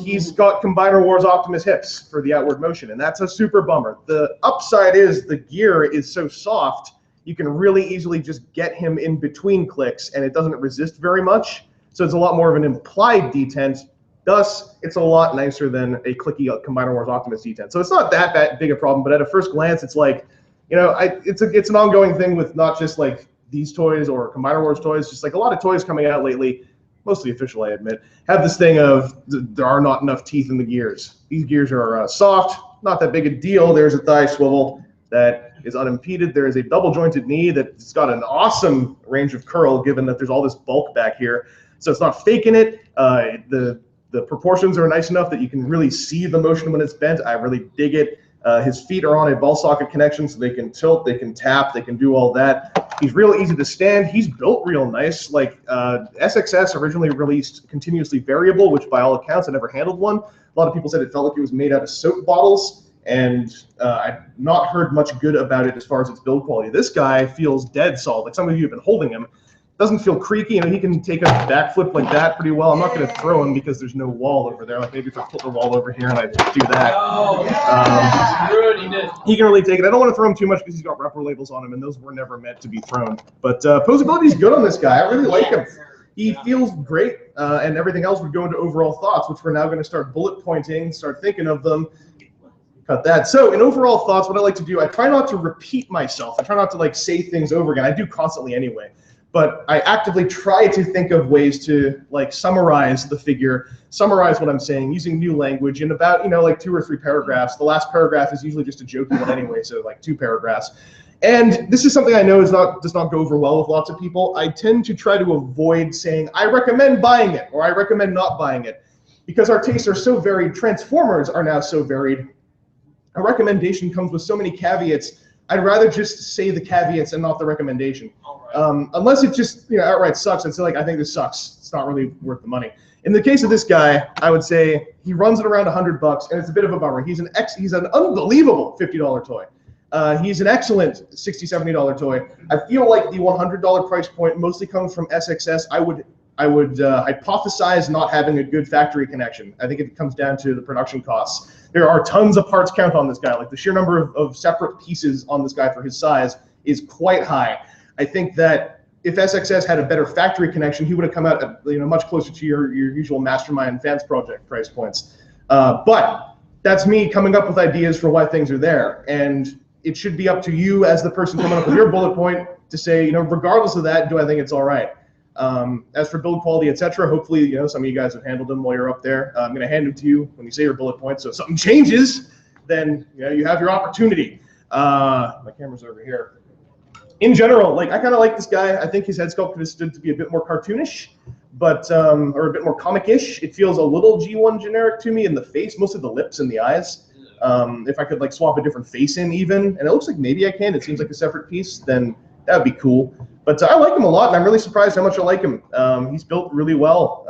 he's got Combiner Wars Optimus hips for the outward motion, and that's a super bummer. The upside is the gear is so soft, you can really easily just get him in between clicks, and it doesn't resist very much. So it's a lot more of an implied detent. Thus, it's a lot nicer than a clicky Combiner Wars Optimus detent. So it's not that big a problem, but at a first glance, it's like, it's an ongoing thing with not just like these toys or Combiner Wars toys, just like a lot of toys coming out lately, mostly official, I admit, have this thing of there are not enough teeth in the gears. These gears are soft, not that big a deal. There's a thigh swivel that is unimpeded. There is a double jointed knee that's got an awesome range of curl, given that there's all this bulk back here. So it's not faking it. The proportions are nice enough that you can really see the motion when it's bent. I really dig it. His feet are on a ball socket connection, so they can tilt, they can tap, they can do all that. He's real easy to stand. He's built real nice. Like SXS originally released continuously variable, which by all accounts I never handled one. A lot of people said it felt like it was made out of soap bottles, and I've not heard much good about it as far as its build quality. This guy feels dead solid. Like some of you have been holding him. Doesn't feel creaky. You know, he can take a backflip like that pretty well. I'm not going to throw him because there's no wall over there. Like maybe if I put the wall over here and I do that. He can really take it. I don't want to throw him too much because he's got rubber labels on him, and those were never meant to be thrown. But posability is good on this guy. I really like him. He feels great, and everything else would go into overall thoughts, which we're now going to start bullet pointing, start thinking of them. Cut that. So in overall thoughts, what I like to do, I try not to repeat myself. I try not to like say things over again. I do constantly anyway. But I actively try to think of ways to like summarize the figure, summarize what I'm saying using new language in about, you know, like 2 or 3 paragraphs. The last paragraph is usually just a joking one anyway, so like 2 paragraphs. And this is something I know does not go over well with lots of people. I tend to try to avoid saying, I recommend buying it, or I recommend not buying it. Because our tastes are so varied, Transformers are now so varied. A recommendation comes with so many caveats. I'd rather just say the caveats and not the recommendation. Unless it just, you know, outright sucks and say like, I think this sucks. It's not really worth the money. In the case of this guy, I would say he runs at around $100, and it's a bit of a bummer. He's an unbelievable $50 toy. He's an excellent $60, $70 toy. I feel like the $100 price point mostly comes from SXS. I would hypothesize not having a good factory connection. I think it comes down to the production costs. There are tons of parts count on this guy. Like the sheer number of separate pieces on this guy for his size is quite high. I think that if SXS had a better factory connection, he would have come out at, you know, much closer to your usual Mastermind Fans Project price points. But that's me coming up with ideas for why things are there. And it should be up to you as the person coming up with your bullet point to say, you know, regardless of that, do I think it's all right? As for build quality, etc., hopefully, you know, some of you guys have handled them while you're up there. I'm going to hand them to you when you say your bullet points. So if something changes, then, you know, you have your opportunity. My camera's over here. In general, like, I kind of like this guy. I think his head sculpt could have stood to be a bit more cartoonish, but or a bit more comic-ish. It feels a little G1 generic to me in the face, mostly the lips and the eyes. If I could like swap a different face in even, and it looks like maybe I can. It seems like a separate piece. Then that would be cool. But I like him a lot, and I'm really surprised how much I like him. He's built really well,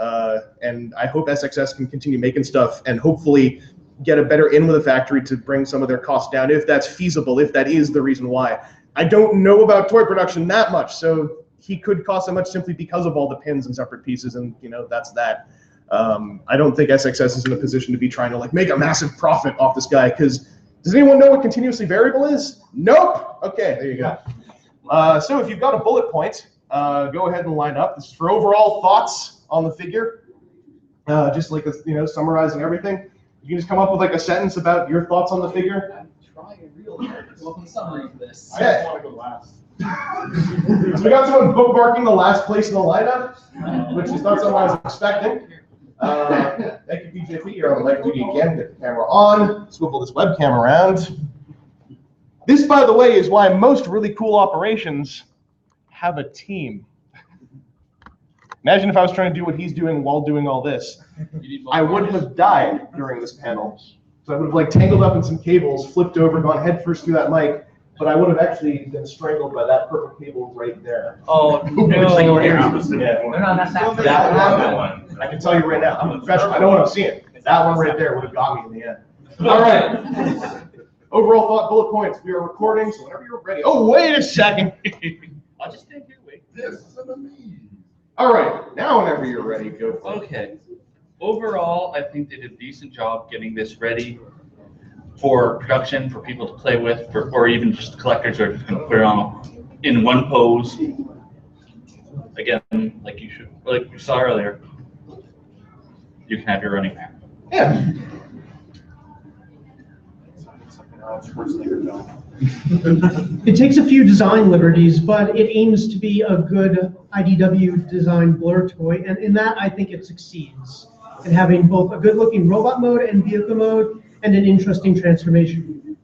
and I hope SXS can continue making stuff and hopefully get a better in with the factory to bring some of their costs down, if that's feasible, if that is the reason why. I don't know about toy production that much, so he could cost so much simply because of all the pins and separate pieces, and you know, that's that. I don't think SXS is in a position to be trying to like make a massive profit off this guy, because does anyone know what continuously variable is? Nope. Okay, there you go. So if you've got a bullet point, go ahead and line up. This is for overall thoughts on the figure, just like, you know, summarizing everything. You can just come up with like a sentence about your thoughts on the figure. I'm trying real hard to come up with a summary of this. I just want to go last. So we got someone bookmarking the last place in the lineup, which is not something I was expecting. Thank you, BJP. You're on live duty again. Get the camera on. Swivel this webcam around. This, by the way, is why most really cool operations have a team. Imagine if I was trying to do what he's doing while doing all this. I would have died during this panel. So I would have like tangled up in some cables, flipped over, gone headfirst through that mic, but I would have actually been strangled by that purple cable right there. Oh, no. That one. I can tell you right now, I'm a professional. I know what I'm seeing. That one right there would have got me in the end. All right. Overall thought, bullet points. We are recording, so whenever you're ready. Oh, wait a second. I'll just stand here, wait. All right, now whenever you're ready, go for it. Okay. Overall, I think they did a decent job getting this ready for production, for people to play with, or even just collectors who are just going to put it on in one pose. Again, like you saw earlier, you can have your running man. Yeah. It takes a few design liberties, but it aims to be a good IDW design blur toy, and in that I think it succeeds in having both a good-looking robot mode and vehicle mode, and an interesting transformation.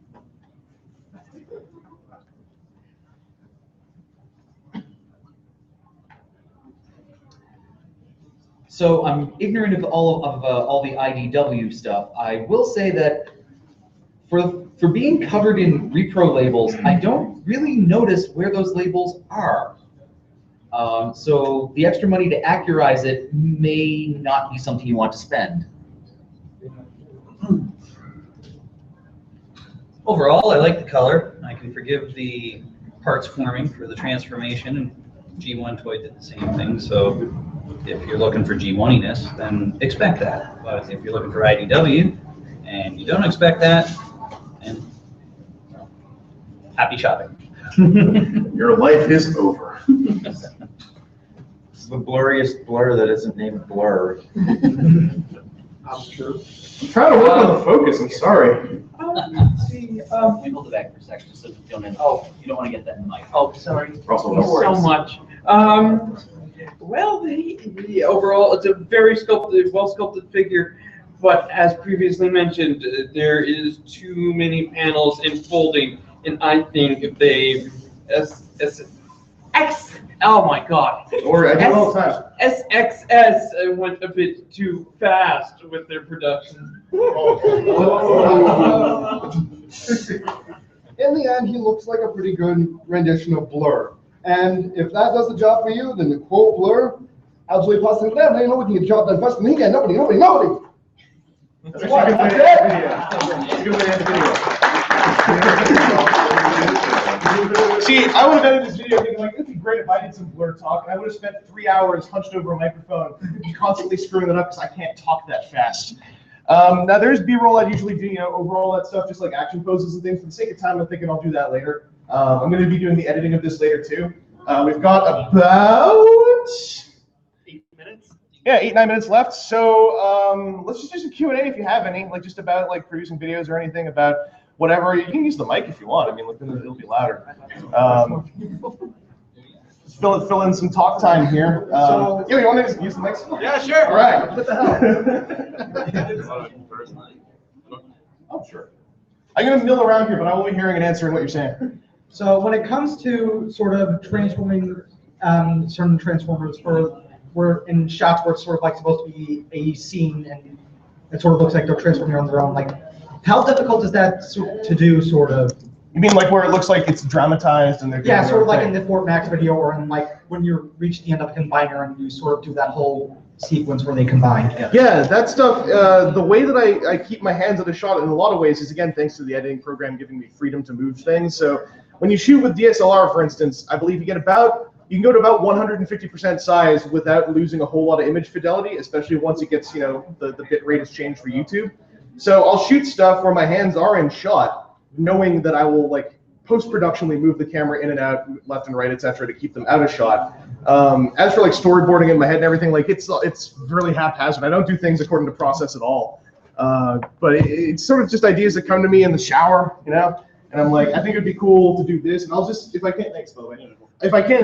So I'm ignorant of all the IDW stuff. I will say that For being covered in repro labels, I don't really notice where those labels are. So the extra money to accurize it may not be something you want to spend. Overall, I like the color. I can forgive the parts forming for the transformation, and G1 toy did the same thing. So if you're looking for G1-iness, then expect that. But if you're looking for IDW and you don't expect that, then well, happy shopping. Your life is over. It's the blurriest blur that isn't named Blur. I'm trying to work on the focus, I'm sorry. Let's see. Let me hold it back for a second, just so you don't end. Oh, you don't want to get that in the mic. Oh, sorry. Russell, Thank you so much. Well, the overall, it's a very sculpted, well sculpted figure, but as previously mentioned, there is too many panels in folding, and I think if they oh my God. Or I do all the time. SXS went a bit too fast with their production. In the end, he looks like a pretty good rendition of Blur. And if that does the job for you, then the quote Blur, absolutely positive, man, you know we can get the job done faster than he can. Nobody. That's a good way to end the video. That's a good way to end the video. See, I would have edited this video thinking like, it'd be great if I did some Blur talk, and I would have spent 3 hours hunched over a microphone, constantly screwing it up because I can't talk that fast. Now there's B-roll I usually do, over all that stuff, just like action poses and things. For the sake of time, I'm thinking I'll do that later. I'm going to be doing the editing of this later too. We've got about 8 minutes. Yeah, 8-9 minutes left. So let's just do some Q&A if you have any, like just about like producing videos or anything about whatever. You can use the mic if you want. I mean, look, it'll be louder. Fill in some talk time here. You want me to use the mic? Yeah, sure. All right. What the hell? Oh, sure. I'm going to mill around here, but I will be hearing and answering what you're saying. So when it comes to sort of transforming certain transformers, we're in shots where it's sort of like supposed to be a scene and it sort of looks like they're transforming on their own. Like, how difficult is that to do, sort of? You mean like where it looks like it's dramatized and they're doing sort of like thing. in the Fort Max video, or in like when you reach the end of a combiner and you sort of do that whole sequence where they combine together. Yeah, that stuff, the way that I keep my hands on the shot in a lot of ways is, again, thanks to the editing program giving me freedom to move things. So when you shoot with DSLR, for instance, I believe you can go to about 150% size without losing a whole lot of image fidelity, especially once it gets, the bit rate is changed for YouTube. So I'll shoot stuff where my hands are in shot, knowing that I will like post-productionally move the camera in and out, left and right, etc., to keep them out of shot. As for like storyboarding in my head and everything, like it's really haphazard. I don't do things according to process at all. But it's sort of just ideas that come to me in the shower, and I'm like, I think it'd be cool to do this, and I'll just, if I can't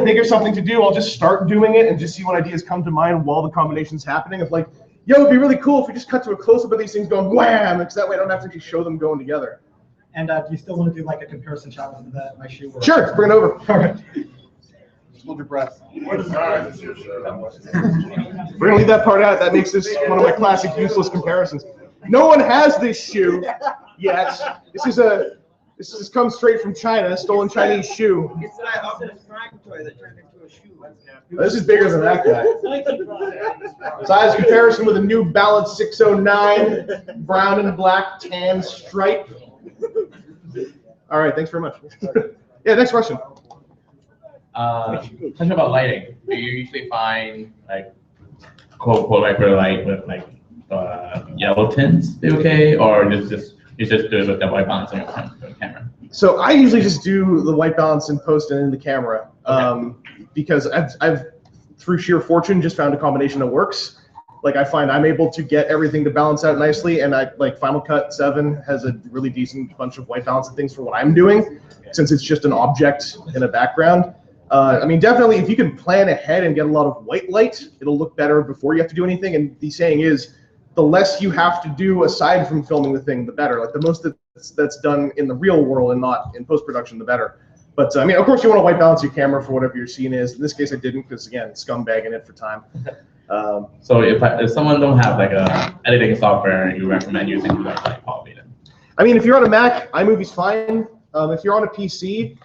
think of something to do, I'll just start doing it and just see what ideas come to mind while the combination's happening. Of like, yo, it'd be really cool if we just cut to a close-up of these things going wham, because that way I don't have to actually show them going together. And do you still want to do like a comparison shot with my shoe? Sure, bring it over. All right. Hold your breath. We're gonna leave that part out. That makes this one of my classic useless comparisons. No one has this shoe yet. This has come straight from China, stolen Chinese shoe. It's that Optimus Prime toy that turned into a shoe. This is bigger than that guy. Size comparison with a New Balance 609, brown and black tan stripe. All right, thanks very much. Yeah, next question. Question about lighting. Do you usually find like quote hyper light with like yellow tints be okay, or you just do it with the white balance on the camera? So I usually just do the white balance in post and in the camera, because I've through sheer fortune just found a combination that works. Like I find I'm able to get everything to balance out nicely, and I like Final Cut 7 has a really decent bunch of white balance and things for what I'm doing, since it's just an object in a background. I mean, definitely if you can plan ahead and get a lot of white light, it'll look better before you have to do anything. And the saying is, the less you have to do aside from filming the thing, the better. Like the most that's done in the real world and not in post-production, the better. But I mean, of course, you want to white balance your camera for whatever your scene is. In this case, I didn't because, again, scumbagging it for time. So if someone don't have like a editing software, you recommend using like Polymeter? I mean, if you're on a Mac, iMovie's fine. If you're on a PC,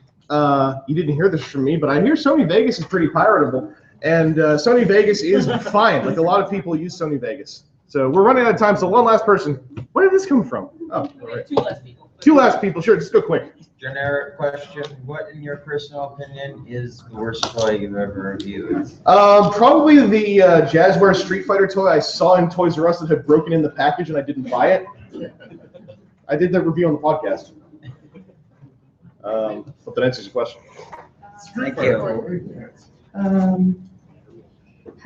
you didn't hear this from me, but I hear Sony Vegas is pretty piratable. And Sony Vegas is fine. Like, a lot of people use Sony Vegas. So we're running out of time, so one last person. Where did this come from? Oh, all right. Two last people, sure, just go quick. Generic question, what in your personal opinion is the worst toy you've ever reviewed? Probably the Jazzware Street Fighter toy I saw in Toys R Us that had broken in the package and I didn't buy it. I did that review on the podcast. Hope that answers your question. Thank you. How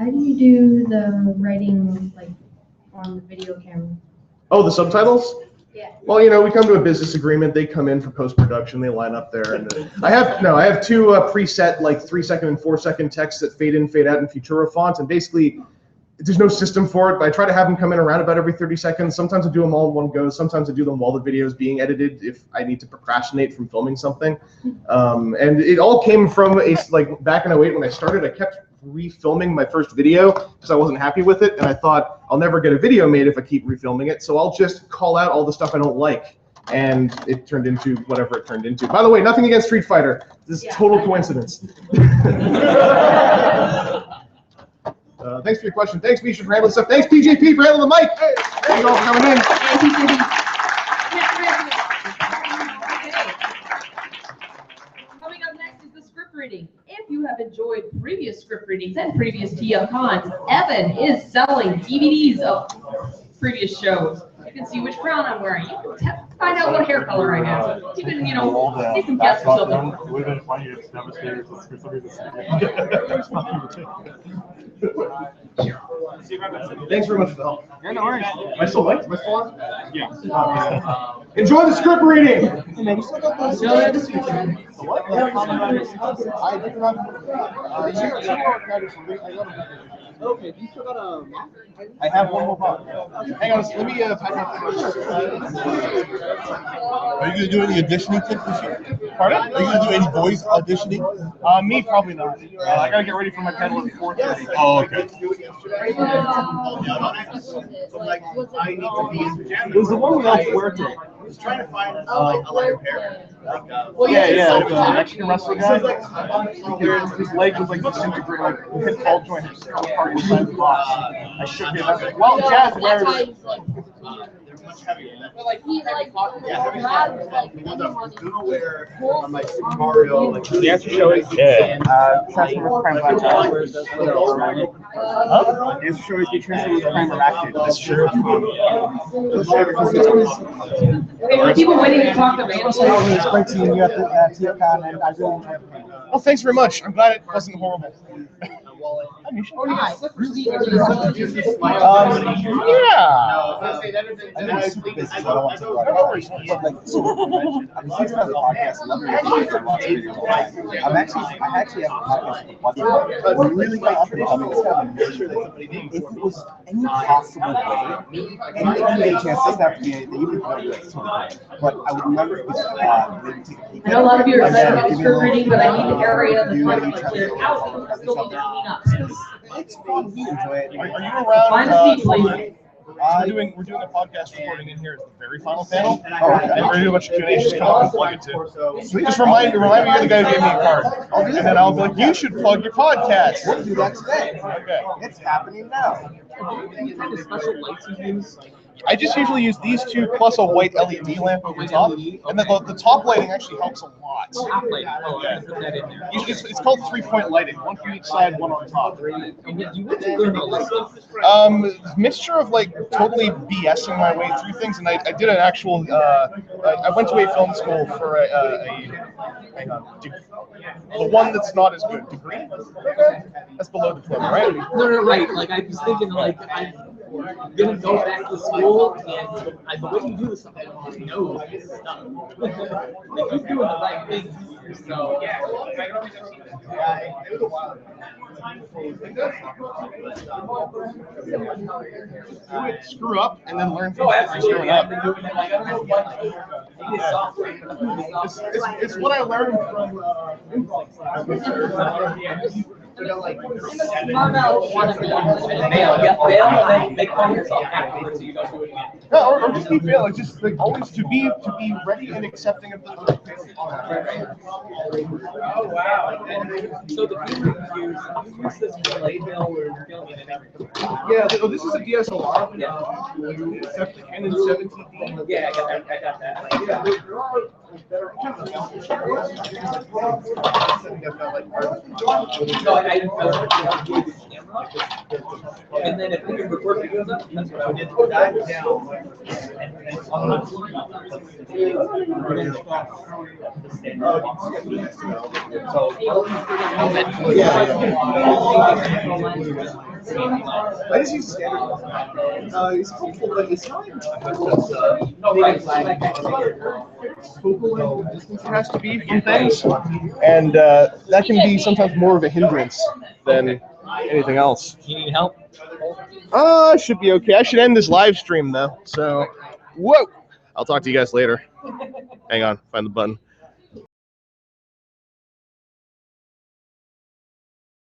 do you do the writing, like, on the video camera? Oh, the subtitles? Yeah. Well, you know, we come to a business agreement. They come in for post-production. They line up there, and I have two preset, like, 3-second and 4-second texts that fade in, fade out in Futura fonts, and basically there's no system for it. But I try to have them come in around about every 30 seconds. Sometimes I do them all in one go. Sometimes I do them while the video is being edited if I need to procrastinate from filming something. And it all came from back in 08 when I started. I kept refilming my first video because I wasn't happy with it, and I thought I'll never get a video made if I keep refilming it, so I'll just call out all the stuff I don't like, and it turned into whatever it turned into. By the way, nothing against Street Fighter. This is total coincidence. Thanks for your question. Thanks, Misha, for handling stuff. Thanks, PJP, for handling the mic. Hey, thank you all for coming in. Coming up next is the script reading. If you have enjoyed previous script readings and previous TFcons, Evan is selling DVDs of previous shows. You can see which crown I'm wearing. You can find out what hair color I have. You can, take some guess or something. It would have been funny if Devastator was for some reason. Thanks very much for the help. Yeah, no worries. Am I still late? Am I still on? Yeah. Enjoy the script reading. Okay, you still got I have one more box. Hang on, let me pack up. Are you gonna do any auditioning tips this year? Pardon? Are you gonna do any voice auditioning? Me, probably not. I gotta get ready for my panel at 4:30. Oh, okay. It was the one we all worked with. trying to find a pair. The Mexican wrestler guy. His leg was like disintegrated, like his ball joint had just apart inside the box. I shook it. I was like, well, Jazz wears. But like he's like the ones I'm gonna wear on my Super Mario. Like The answer show is Transformers Prime Black. The answer show is the Transformers Prime Galactic. That's true. Okay, for people waiting to talk to me. It was great seeing you at the TFcon, and I really enjoyed it. Oh, thanks very much. I'm glad it wasn't horrible. I actually have a podcast. Really got up and coming. If it was any possible way, any chance, doesn't have to be anything, even if it's but I would remember if maybe take a peek. I know a lot of you are excited about the script reading, but I need the area of the front cleared out because I still need to clean up. It's fun. We enjoy it. Are you around? Find a seat, please. We're doing a podcast recording in here as the very final panel. And we're gonna do a bunch of Q&A. Just come up and plug it too. Just remind me you're the guy who gave me a card. And then I'll be like, you should plug your podcast. We'll do that today. Okay. It's happening now. I just usually use these two plus a white LED lamp over top, and then the top lighting actually helps a lot. It's called 3-point lighting, one for each side, one on top. Mixture of like totally BSing my way through things, and I did an actual. I went to a film school for the one that's not as good. Degree? That's below diploma, right? No, right. Like I was thinking, like I'm gonna go back to school, and the way you do this stuff, I don't know this stuff. Like you're doing the right thing. So yeah. Screw up and then learn from screwing up. It's what I learned from. Marvel wannabe. Bail, yeah, bail, and then make fun of yourself afterwards so you don't do it again. No, or just be fail. It's just like always to be ready and accepting of the Oh, wow. So the people you use this for late bail or filming and everything? Yeah, this is a DSLR. Except the Canon 17D. Yeah, I got that. And then if we can record videos up, that's what I would I just use standard. It's helpful, but it's not focal distance it has to be from things, and that can be sometimes more of a hindrance than anything else. You need help? I should be okay. I should end this live stream though. So, whoa! I'll talk to you guys later. Hang on, find the button.